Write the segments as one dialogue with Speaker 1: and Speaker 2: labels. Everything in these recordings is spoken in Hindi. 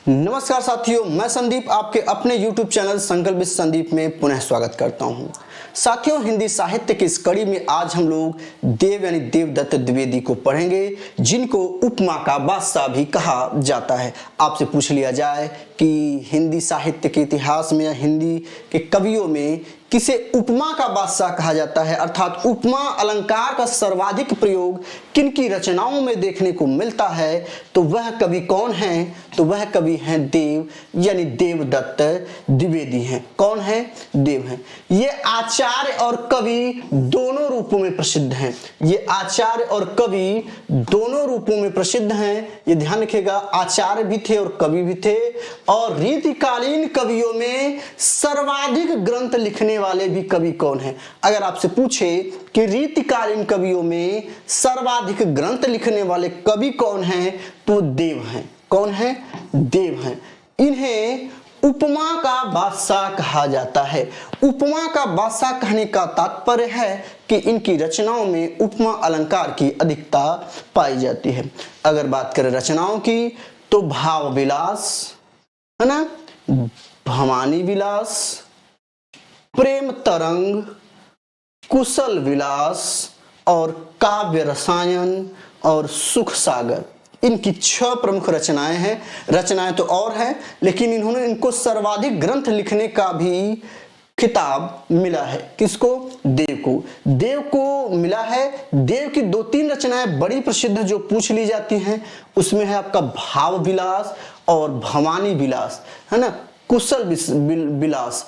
Speaker 1: नमस्कार साथियों, मैं संदीप आपके अपने YouTube चैनल संकल्प विद संदीप में पुनः स्वागत करता हूं। साथियों, हिंदी साहित्य की इस कड़ी में आज हम लोग देव यानी देवदत्त द्विवेदी को पढ़ेंगे, जिनको उपमा का बादशाह भी कहा जाता है। आपसे पूछ लिया जाए कि हिंदी साहित्य के इतिहास में या हिंदी के कवियों में किसे उपमा का बादशाह कहा जाता है, अर्थात उपमा अलंकार का सर्वाधिक प्रयोग किनकी रचनाओं में देखने को मिलता है, तो वह कवि कौन है? तो वह कवि हैं देव यानी देवदत्त द्विवेदी हैं। कौन है? देव हैं। ये आचार्य और कवि दोनों रूपों में प्रसिद्ध हैं। ये आचार्य और कवि दोनों रूपों में प्रसिद्ध हैं। ये ध्यान रखिएगा, आचार्य भी थे और कवि भी थे। और रीतिकालीन कवियों में सर्वाधिक ग्रंथ लिखने वाले भी कवि कौन हैं? अगर आपसे पूछे कि रीतिकालीन कवियों में सर्वाधिक ग्रंथ लिखने वाले कवि कौन हैं, तो देव हैं। कौन है? देव हैं। इन्हें उपमा का बादशाह कहा जाता है। उपमा का बादशाह कहने का तात्पर्य है कि इनकी रचनाओं में उपमा अलंकार की अधिकता पाई जाती है। अगर बात करें रचनाओं की, तो भाव विलास है ना, भवानी विलास, प्रेम तरंग, कुशल विलास और काव्य रसायन और सुख सागर, इनकी 6 प्रमुख रचनाएं हैं। रचनाएं तो और हैं, लेकिन इनको सर्वाधिक ग्रंथ लिखने का भी खिताब मिला है। किसको? देव को। देव को मिला है। देव की 2-3 रचनाएं बड़ी प्रसिद्ध जो पूछ ली जाती हैं, उसमें है आपका भाव विलास और भवानी विलास, है ना, कुशल विलास,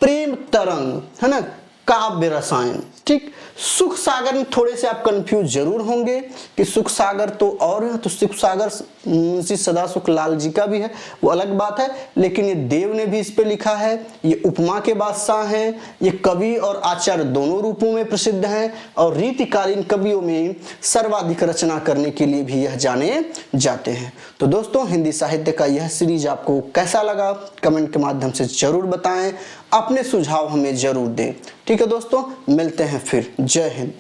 Speaker 1: प्रेम तरंग, है ना, काव्य रसायन। ठीक। सुख सागर में थोड़े से आप कंफ्यूज जरूर होंगे कि सुख सागर तो और है, तो सुख सागर मुंशी सदासुख लाल जी का भी है, वो अलग बात है, लेकिन ये देव ने भी इस पे लिखा है। ये उपमा के बादशाह हैं। ये कवि और आचार्य दोनों रूपों में प्रसिद्ध हैं और रीतिकालीन कवियों में सर्वाधिक रचना करने के लिए भी यह जाने जाते हैं। तो दोस्तों, हिंदी साहित्य का यह सीरीज आपको कैसा लगा कमेंट के माध्यम से जरूर बताएं, अपने सुझाव हमें जरूर दें। ठीक है दोस्तों, मिलते हैं फिर। जय हिंद।